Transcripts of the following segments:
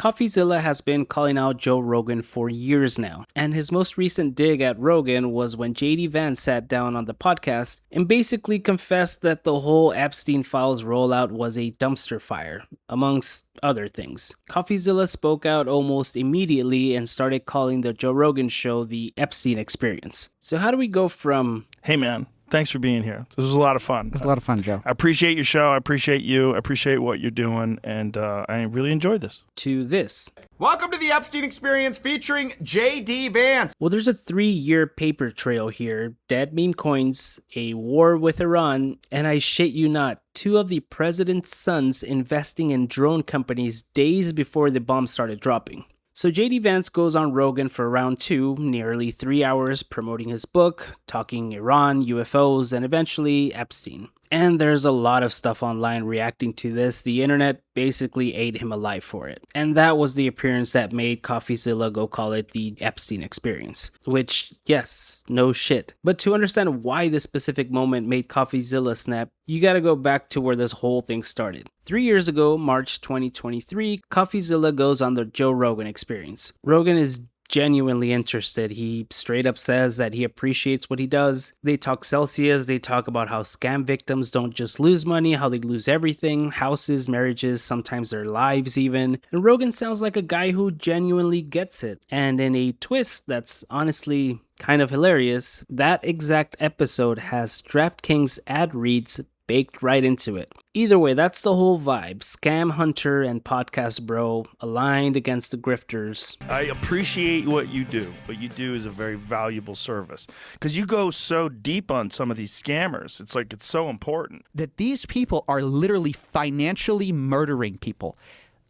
Coffeezilla has been calling out Joe Rogan for years now, and his most recent dig at Rogan was when JD Vance sat down on the podcast and basically confessed that the whole Epstein files rollout was a dumpster fire, amongst other things. Coffeezilla spoke out almost immediately and started calling the Joe Rogan show the Epstein experience. So how do we go from... Hey man, thanks for being here. This was a lot of fun. It was a lot of fun, Joe. I appreciate your show. I appreciate you. I appreciate what you're doing. And I really enjoyed this. To this. Welcome to the Epstein Experience featuring JD Vance. Well, there's a 3-year paper trail here. Dead meme coins, a war with Iran, and I shit you not, 2 of the president's sons investing in drone companies days before the bomb started dropping. So JD Vance goes on Rogan for round 2, nearly 3 hours, promoting his book, talking Iran, UFOs, and eventually Epstein. And there's a lot of stuff online reacting to this. The internet basically ate him alive for it. And that was the appearance that made Coffeezilla go call it the Epstein experience. Which, yes, no shit. But to understand why this specific moment made Coffeezilla snap, you gotta go back to where this whole thing started. 3 years ago, March 2023, Coffeezilla goes on the Joe Rogan experience. Rogan is genuinely interested. He straight up says that he appreciates what he does. They talk Celsius, they talk about how scam victims don't just lose money, how they lose everything, houses, marriages, sometimes their lives even. And Rogan sounds like a guy who genuinely gets it. And in a twist that's honestly kind of hilarious, that exact episode has DraftKings ad reads baked right into it. Either way, that's the whole vibe. Scam hunter and podcast bro aligned against the grifters. I appreciate what you do. What you do is a very valuable service because you go so deep on some of these scammers. It's like it's so important. That these people are literally financially murdering people.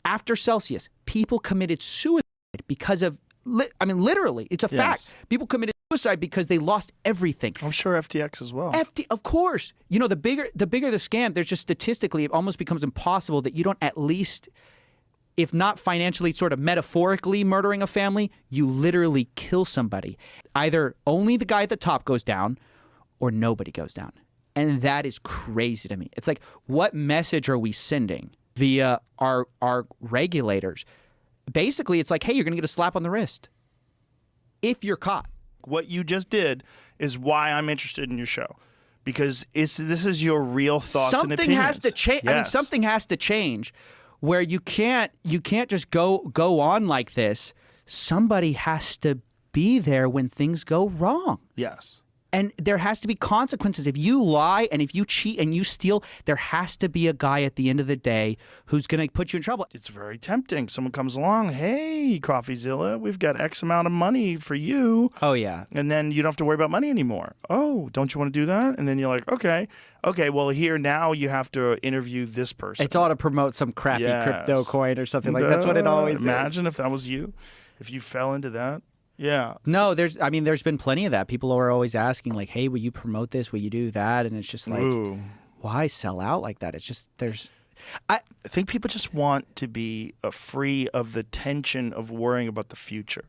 After Celsius, people committed suicide because of, literally, it's a fact. People committed suicide because they lost everything. I'm sure FTX as well. Of course. You know, the bigger the scam, there's just statistically, it almost becomes impossible that you don't at least, if not financially, sort of metaphorically murdering a family, you literally kill somebody. Either only the guy at the top goes down or nobody goes down. And that is crazy to me. It's like, what message are we sending via our regulators? Basically, it's like, hey, you're going to get a slap on the wrist if you're caught. What you just did is why I'm interested in your show, because this is your real thoughts and opinions. Something has to change. Yes. I mean, something has to change where you can't just go on like this. Somebody has to be there when things go wrong. Yes. And there has to be consequences. If you lie and if you cheat and you steal, there has to be a guy at the end of the day who's going to put you in trouble. It's very tempting. Someone comes along, hey, Coffeezilla, we've got X amount of money for you. Oh, yeah. And then you don't have to worry about money anymore. Oh, don't you want to do that? And then you're like, okay, well, here now you have to interview this person. It's all to promote some crappy crypto coin or something like that. That's what it always is. Imagine if that was you, if you fell into that. Yeah. No, there's been plenty of that. People are always asking, like, hey, will you promote this? Will you do that? And it's just like, why sell out like that? It's just, I think people just want to be free of the tension of worrying about the future.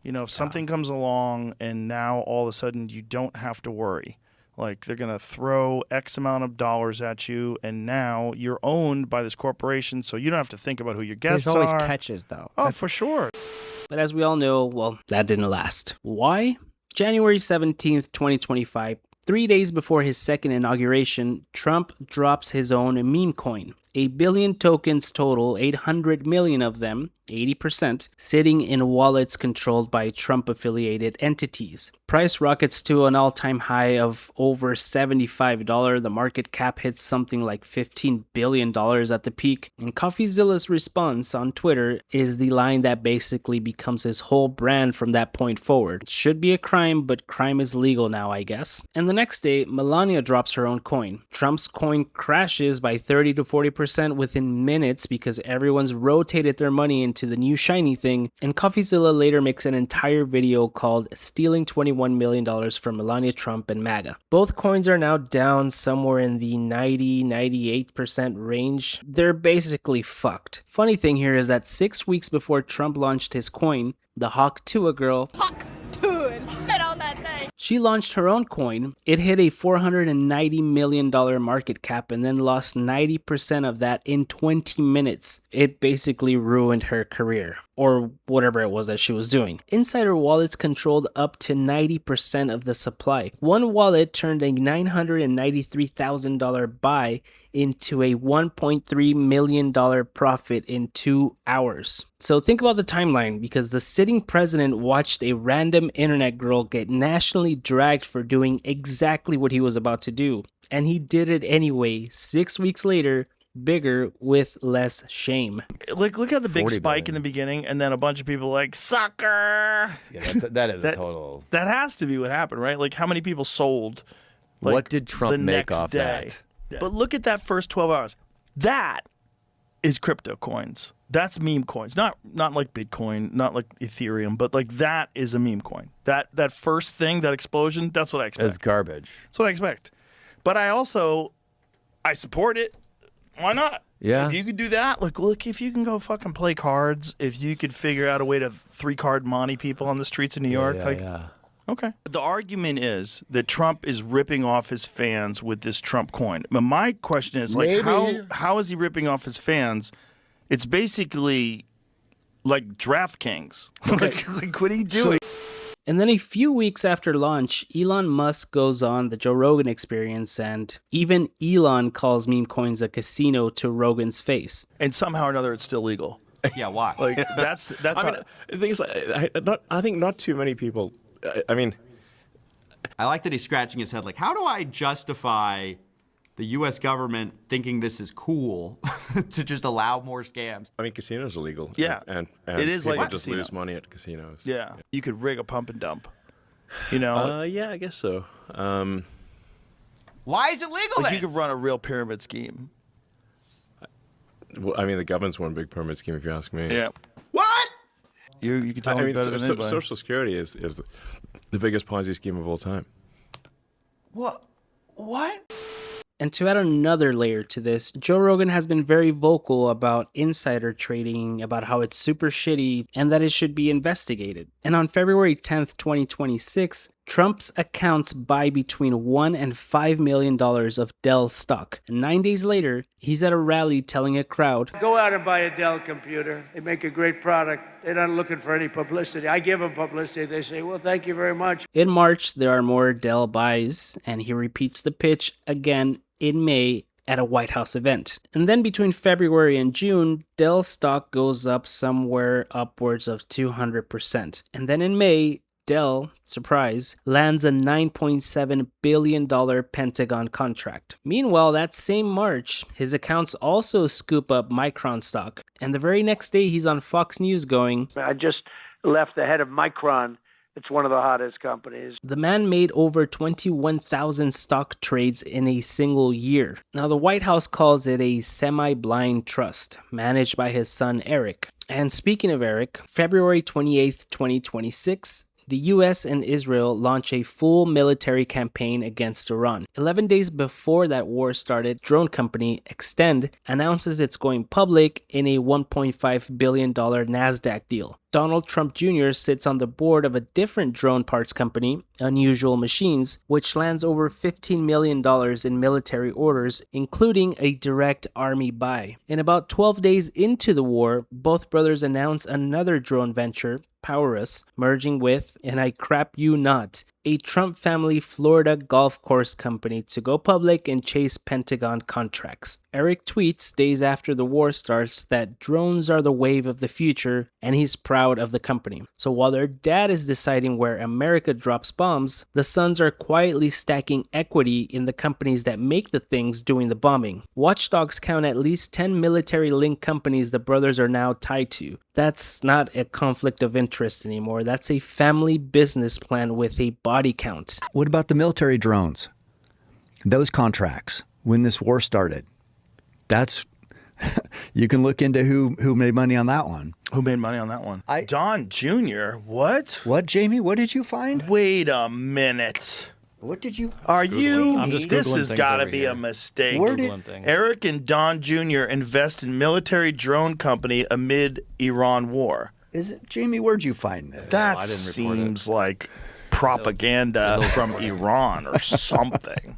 You know, if something comes along and now all of a sudden you don't have to worry. Like, they're going to throw X amount of dollars at you, and now you're owned by this corporation, so you don't have to think about who your guests are. There's always catches, though. Oh, for sure. But as we all know, well, that didn't last. Why? January 17th, 2025, 3 days before his second inauguration, Trump drops his own meme coin. 1 billion tokens total, 800 million of them, 80%, sitting in wallets controlled by Trump-affiliated entities. Price rockets to an all-time high of over $75. The market cap hits something like $15 billion at the peak. And Coffeezilla's response on Twitter is the line that basically becomes his whole brand from that point forward. It should be a crime, but crime is legal now, I guess. And the next day, Melania drops her own coin. Trump's coin crashes by 30 to 40% within minutes because everyone's rotated their money into the new shiny thing, and Coffeezilla later makes an entire video called Stealing $21 million from Melania Trump and MAGA. Both coins are now down somewhere in the 90-98% range. They're basically fucked. Funny thing here is that 6 weeks before Trump launched his coin, the Hawk Tuah girl, Hawk Tuah and spit on that thing. She launched her own coin. It hit a $490 million market cap and then lost 90% of that in 20 minutes. It basically ruined her career, or whatever it was that she was doing. Insider wallets controlled up to 90% of the supply. One wallet turned a $993,000 buy into a $1.3 million profit in 2 hours. So think about the timeline, because the sitting president watched a random internet girl get nationally dragged for doing exactly what he was about to do. And he did it anyway, 6 weeks later, bigger with less shame. Look at the big 40 spike billion. in the beginning, and then a bunch of people like, sucker! Yeah, that is a total. That has to be what happened, right? Like, how many people sold? Like, What did Trump the make next off day? that? Yeah. But look at that first 12 hours. That is crypto coins. That's meme coins. Not like Bitcoin, not like Ethereum, but like that is a meme coin. That first thing, that explosion, that's what I expect. It's garbage. That's what I expect. But I support it. Why not? Yeah. If you could do that, look, if you can go fucking play cards, if you could figure out a way to 3-card Monty people on the streets of New York, okay. The argument is that Trump is ripping off his fans with this Trump coin. But my question is, like, how is he ripping off his fans? It's basically like DraftKings. like what are you doing? And then a few weeks after launch, Elon Musk goes on the Joe Rogan Experience, and even Elon calls meme coins a casino to Rogan's face. And somehow or another, it's still legal. Yeah, why? Like that's I how, mean, the thing is, I think not too many people. I mean, I like that he's scratching his head like, how do I justify the U.S. government thinking this is cool to just allow more scams? I mean, casinos are legal. Yeah. and It is people like a just casino. lose money at casinos. yeah. You could rig a pump and dump. You know, Yeah, I guess so. Why is it legal like then? you could run a real pyramid scheme. Well, I mean, the government's one big pyramid scheme, if you ask me. Yeah. What? You can tell I me mean, better than anybody. Social Security is the biggest Ponzi scheme of all time. What? What? And to add another layer to this, Joe Rogan has been very vocal about insider trading, about how it's super shitty and that it should be investigated. And on February 10th, 2026, Trump's accounts buy between $1 and $5 million of Dell stock. And 9 days later, he's at a rally telling a crowd, Go out and buy a Dell computer. They make a great product. They're not looking for any publicity. I give them publicity. They say, well, thank you very much. in March, there are more Dell buys, and he repeats the pitch again in May at a White House event. And then between February and June, Dell stock goes up somewhere upwards of 200%. And then in May, Dell, surprise, lands a $9.7 billion Pentagon contract. Meanwhile, that same March, his accounts also scoop up Micron stock. And the very next day, he's on Fox News going, I just left the head of Micron. It's one of the hottest companies. the man made over 21,000 stock trades in a single year. Now, the White House calls it a semi-blind trust, managed by his son Eric. And speaking of Eric, February 28th, 2026, the US and Israel launch a full military campaign against Iran. 11 days before that war started, drone company Extend announces it's going public in a $1.5 billion NASDAQ deal. Donald Trump Jr. sits on the board of a different drone parts company, Unusual Machines, which lands over $15 million in military orders, including a direct army buy. And about 12 days into the war, both brothers announce another drone venture, Powerus, merging with, and I crap you not, a Trump family Florida golf course company to go public and chase Pentagon contracts. Eric tweets days after the war starts that drones are the wave of the future, and he's proud of the company. So while their dad is deciding where America drops bombs, the sons are quietly stacking equity in the companies that make the things doing the bombing. Watchdogs count at least 10 military-linked companies the brothers are now tied to. That's not a conflict of interest anymore. That's a family business plan with a body count. What about the military drones? Those contracts, when this war started, that's you can look into who made money on that one. Who made money on that one? I- Don Jr. What? What, Jamie? What did you find? Wait a minute. What did you? Are you? I'm just This Googling has things got to over be here. a mistake. Where did- Googling things. Eric and Don Jr. invest in military drone company amid Iran war. Is it Jamie? Where'd you find this? That I didn't report it. seems like propaganda from Iran or something.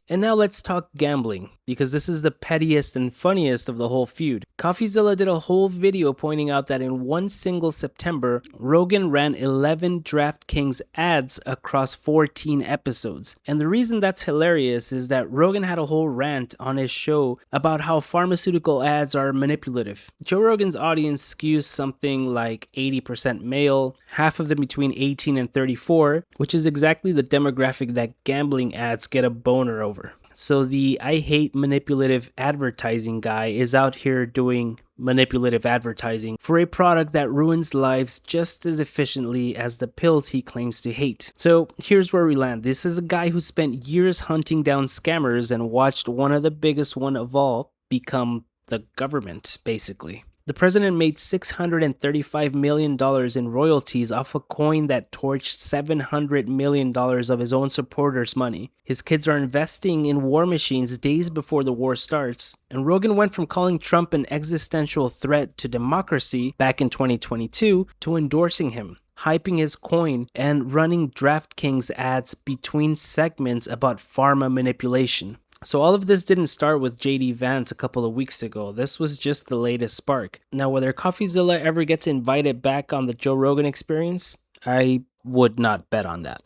And now let's talk gambling, because this is the pettiest and funniest of the whole feud. Coffeezilla did a whole video pointing out that in one single September, Rogan ran 11 DraftKings ads across 14 episodes. And the reason that's hilarious is that Rogan had a whole rant on his show about how pharmaceutical ads are manipulative. Joe Rogan's audience skews something like 80% male, half of them between 18 and 34, which is exactly the demographic that gambling ads get a boner over. So the I hate manipulative advertising guy is out here doing manipulative advertising for a product that ruins lives just as efficiently as the pills he claims to hate. So here's where we land. This is a guy who spent years hunting down scammers and watched one of the biggest one of all become the government, basically. The president made $635 million in royalties off a coin that torched $700 million of his own supporters' money. His kids are investing in war machines days before the war starts. And Rogan went from calling Trump an existential threat to democracy back in 2022 to endorsing him, hyping his coin, and running DraftKings ads between segments about pharma-manipulation. So all of this didn't start with JD Vance a couple of weeks ago. This was just the latest spark. Now, whether Coffeezilla ever gets invited back on the Joe Rogan Experience, I would not bet on that.